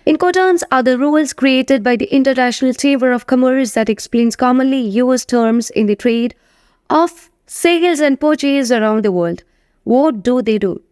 Incoterms are the rules created by the International Chamber of Commerce that explains commonly used terms in the trade of sales and purchase around the world. What do they do?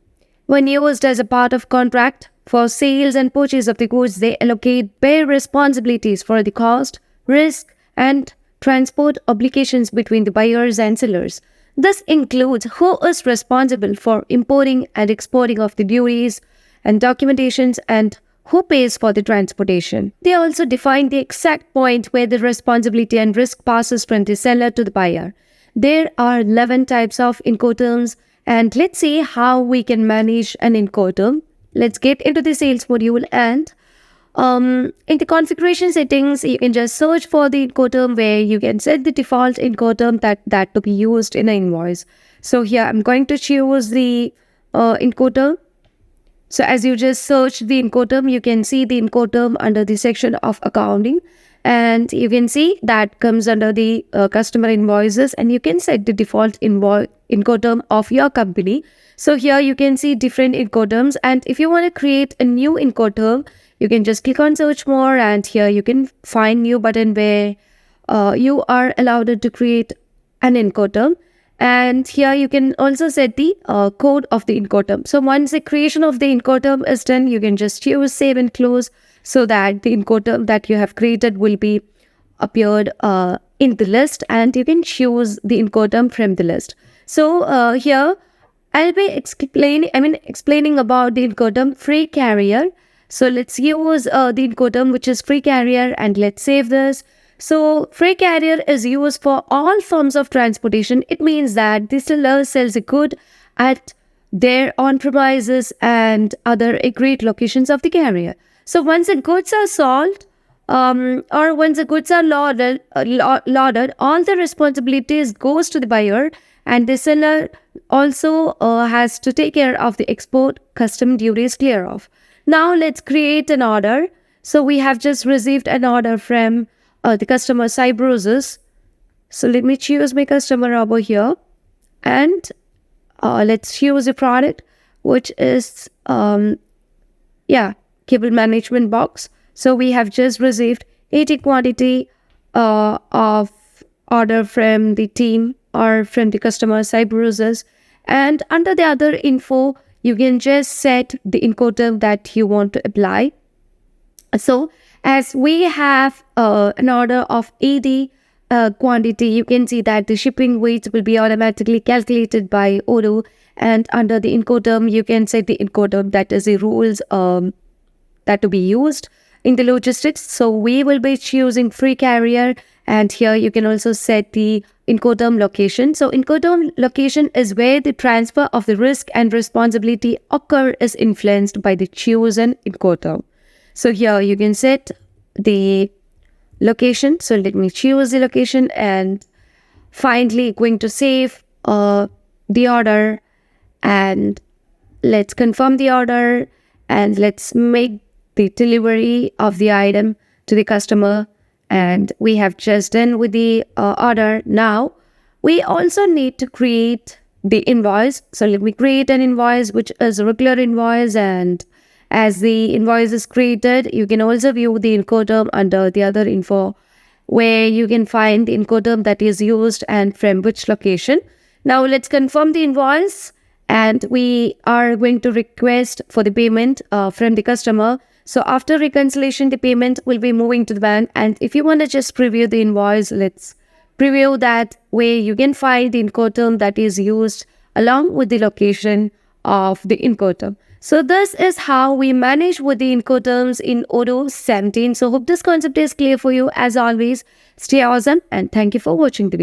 When used as a part of contract for sales and purchase of the goods, they allocate bare responsibilities for the cost, risk, and transport obligations between the buyers and sellers. This includes who is responsible for importing and exporting of the duties and documentations and who pays for the transportation. They also define the exact point where the responsibility and risk passes from the seller to the buyer. There are 11 types of Incoterms, and let's see how we can manage an Incoterm. Let's get into the sales module, and in the configuration settings, you can just search for the Incoterm where you can set the default Incoterm that to be used in an invoice. So here I'm going to choose the Incoterm. So as you just search the Incoterm, you can see the Incoterm under the section of accounting, and you can see that comes under the customer invoices, and you can set the default Incoterm of your company. So here you can see different Incoterms, and if you want to create a new Incoterm, you can just click on search more, and here you can find new button where you are allowed to create an Incoterm. And here you can also set the code of the Incoterm. So once the creation of the Incoterm is done, you can just choose save and close so that the Incoterm that you have created will be appeared in the list, and you can choose the Incoterm from the list. So here I'll be explaining about the Incoterm free carrier. So let's use the Incoterm which is free carrier, and let's save this. So free carrier is used for all forms of transportation. It means that the seller sells a good at their on premises and other agreed locations of the carrier. So once the goods are sold or once the goods are loaded, all the responsibilities goes to the buyer, and the seller also has to take care of the export custom duties clear off. Now let's create an order. So we have just received an order from the customer Cybroses. So let me choose my customer over here, and let's choose a product which is cable management box. So we have just received 80 quantity of order from the team or from the customer Cybroses, and under the other info you can just set the Incoterm that you want to apply. So as we have an order of 80 quantity, you can see that the shipping weights will be automatically calculated by Odoo, and under the Incoterm you can set the Incoterm that is the rules that to be used in the logistics. So we will be choosing free carrier, and here you can also set the Incoterm location. So Incoterm location is where the transfer of the risk and responsibility occur is influenced by the chosen Incoterm. So here you can set the location. So let me choose the location, and finally going to save the order, and let's confirm the order, and let's make the delivery of the item to the customer. And we have just done with the order. Now we also need to create the invoice. So let me create an invoice which is a regular invoice, and as the invoice is created, you can also view the Incoterm under the other info where you can find the Incoterm that is used and from which location. Now let's confirm the invoice, and we are going to request for the payment from the customer. So after reconciliation, the payment will be moving to the bank, and if you want to just preview the invoice, let's preview that where you can find the Incoterm that is used along with the location of the Incoterm. So this is how we manage with the Incoterms in Odoo 17. So hope this concept is clear for you. As always, stay awesome, and thank you for watching the video.